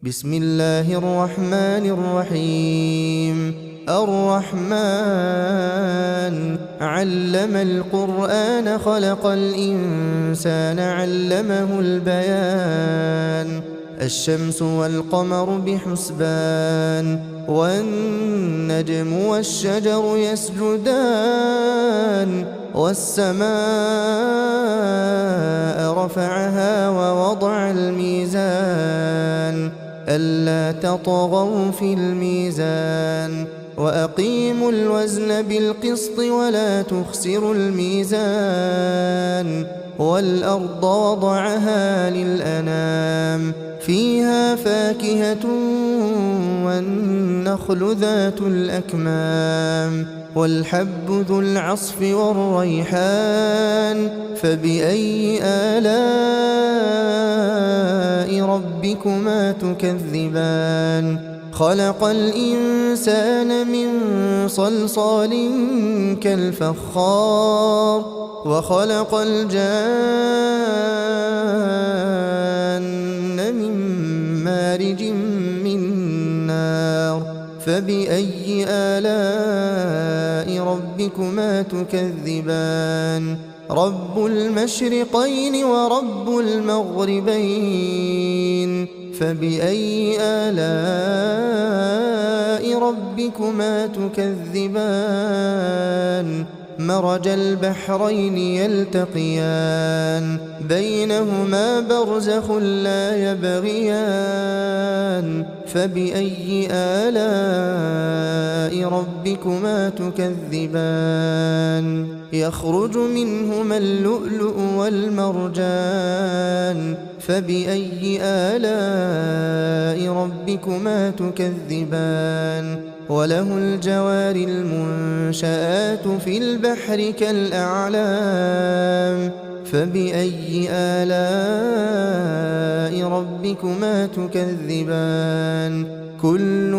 بسم الله الرحمن الرحيم. الرحمن علم القرآن خلق الإنسان علمه البيان. الشمس والقمر بحسبان والنجم والشجر يسجدان والسماء رفعها ووضع الميزان ألا تطغوا في الميزان وأقيموا الوزن بالقسط ولا تخسروا الميزان والأرض وضعها للأنام فيها فاكهة والنخل ذات الأكمام والحب ذو العصف والريحان فبأي آلاء ربكما تكذبان خلق الإنسان من صلصال كالفخار وخلق الجان من مارج من نار فبأي آلاء ربكما تكذبان رب المشرقين ورب المغربين فبأي آلاء ربكما تكذبان مرج البحرين يلتقيان بينهما برزخ لا يبغيان فبأي آلاء ربكما تكذبان يخرج منهما اللؤلؤ والمرجان فبأي آلاء ربكما تكذبان وله الجوار المنشآت في البحر كالأعلام فبأي آلاء ربكما تكذبان كل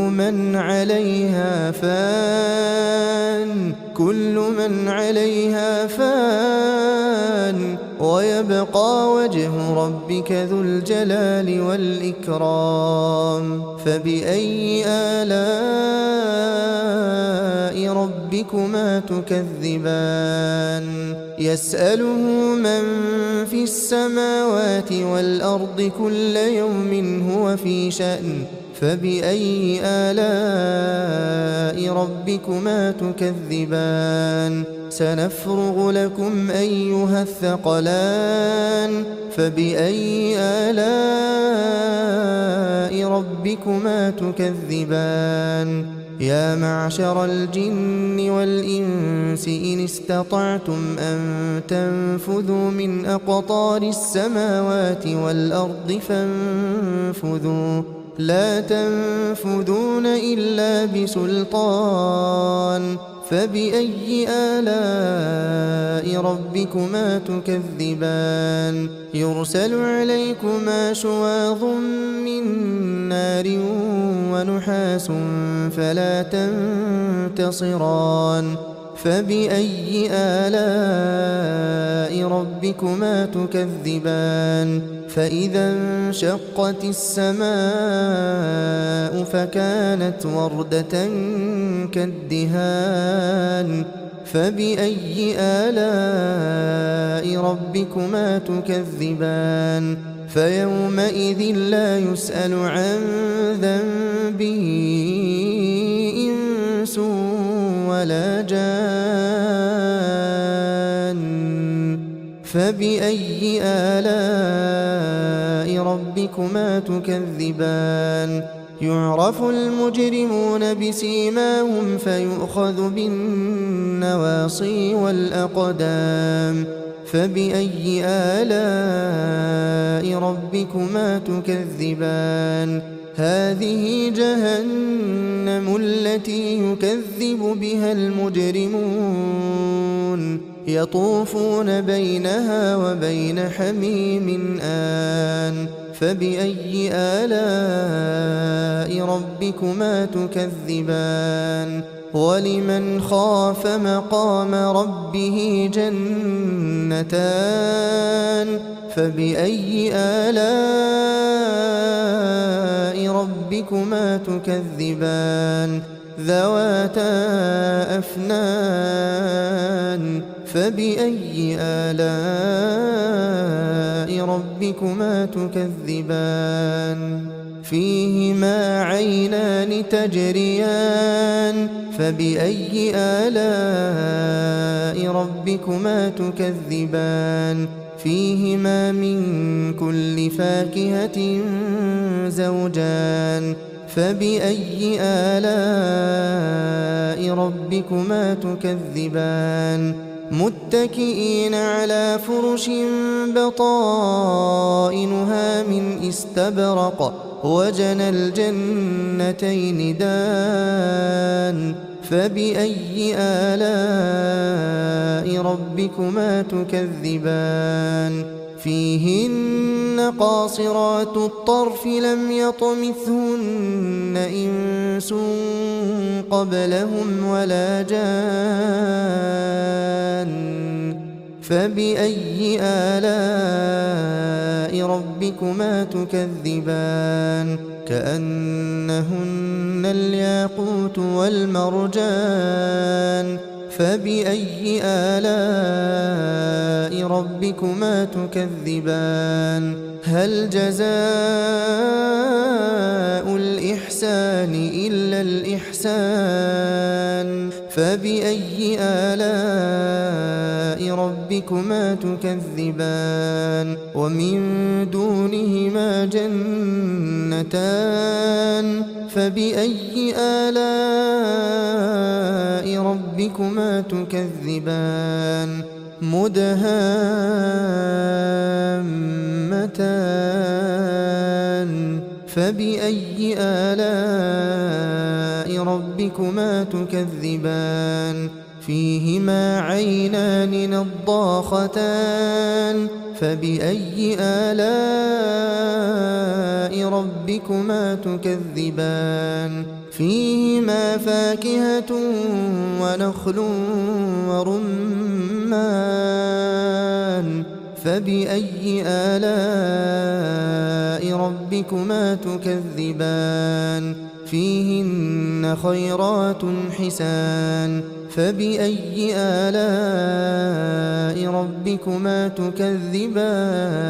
من عليها فان ويبقى وجه ربك ذو الجلال والإكرام فبأي آلاء ربكما تكذبان يسأله من في السماوات والأرض كل يوم هو في شأن فبأي آلاء ربكما تكذبان سنفرغ لكم أيها الثقلان فبأي آلاء ربكما تكذبان يا معشر الجن والإنس إن استطعتم أن تنفذوا من أقطار السماوات والأرض فانفذوا لا تنفذون إلا بسلطان فبأي آلاء ربكما تكذبان يرسل عليكما شواظ من نار ونحاس فلا تنتصران فبأي آلاء ربكما تكذبان فإذا انشقت السماء فكانت وردة كالدهان فبأي آلاء ربكما تكذبان فيومئذ لا يسأل عن ذنبه إنس ولا جان فبأي آلاء ربكما تكذبان يعرف المجرمون بسيماهم فيؤخذ بالنواصي والأقدام فبأي آلاء ربكما تكذبان هذه جهنم التي يكذب بها المجرمون يطوفون بينها وبين حميم آن فبأي آلاء ربكما تكذبان ولمن خاف مقام ربه جنتان فبأي آلاء ربكما تكذبان ذواتا أفنان فبأي آلاء ربكما تكذبان فيهما عينان تجريان فبأي آلاء ربكما تكذبان فيهما من كل فاكهة زوجان فبأي آلاء ربكما تكذبان متكئين على فرش بطائنها من استبرق وجنى الجنتين دان فبأي آلاء ربكما تكذبان فيهن قاصرات الطرف لم يطمثهن إنس قبلهم ولا جان فبأي آلاء ربكما تكذبان كأنهن الياقوت والمرجان فبأي آلاء ربكما تكذبان هل جزاء الإحسان إلا الإحسان فبأي آلاء ربكما تكذبان ومن دونهما جنتان فبأي آلاء ربكما تكذبان مدهامتان فبأي آلاء ربكما تكذبان فيهما عينان نضاختان فبأي آلاء ربكما تكذبان فيهما فاكهة ونخل ورمان فبأي آلاء ربكما تكذبان فيهن خيرات حسان فبأي آلاء ربكما تكذبان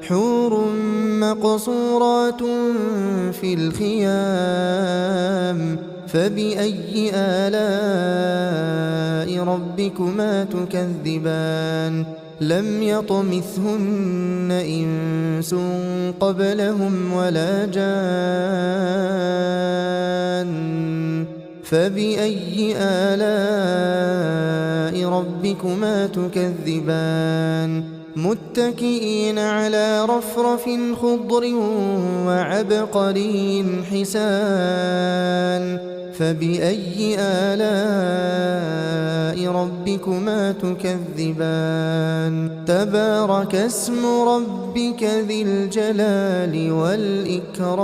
حور مقصورات في الخيام فبأي آلاء ربكما تكذبان لم يطمثهن إنس قبلهم ولا جان فبأي آلاء ربكما تكذبان متكئين على رفرف خضر وعبقري حسان فبأي آلاء ربكما تكذبان تبارك اسم ربك ذي الجلال والإكرام.